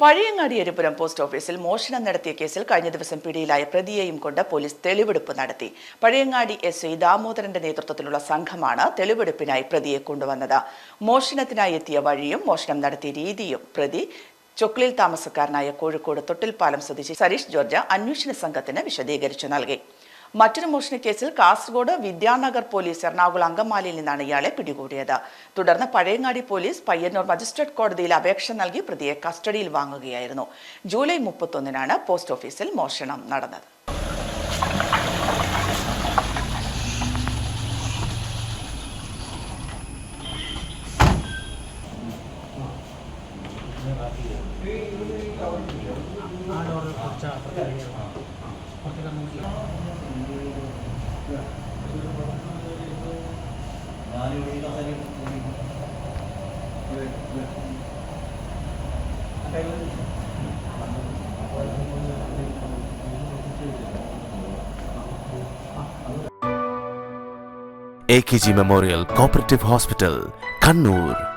Pazhayangadi Eripuram post ഓഫീസിൽ മോഷണം നടത്തിയ കേസിൽ കഴിഞ്ഞ ദിവസം പിടിയിലായ പ്രതിയെയും കൊണ്ട് പോലീസ് തെളിവെടുപ്പ് നടത്തി. പഴയങ്ങാടി എസ്.ഐ ദാമോദരന്റെ നേതൃത്വത്തിലുള്ള സംഘമാണ് തെളിവെടുപ്പിനായി പ്രതിയെ കൊണ്ടുവന്നത്. മോഷണത്തിനായി എത്തിയ വഴിയും മോഷണം നടത്തിയ രീതിയും പ്രതി ചൊക്ലിൽ താമസക്കാരനായ കോഴിക്കോട് തൊട്ടിൽപ്പാലം സ്വദേശി സരീഷ് ജോർജ് അന്വേഷണ സംഘത്തിന് വിശദീകരിച്ചു നൽകി. മറ്റൊരു മോഷണക്കേസിൽ കാസർഗോഡ് വിദ്യാനഗർ പോലീസ് എറണാകുളം അങ്കമാലിയിൽ നിന്നാണ് ഇയാളെ പിടികൂടിയത്. തുടർന്ന് പഴയങ്ങാടി പോലീസ് പയ്യന്നൂർ മജിസ്ട്രേറ്റ് കോടതിയിൽ അപേക്ഷ നൽകി പ്രതിയെ കസ്റ്റഡിയിൽ വാങ്ങുകയായിരുന്നു. ജൂലൈ 31-നാണ് പോസ്റ്റ് ഓഫീസിൽ മോഷണം നടന്നത്. AKG Memorial Cooperative Hospital, Kannur.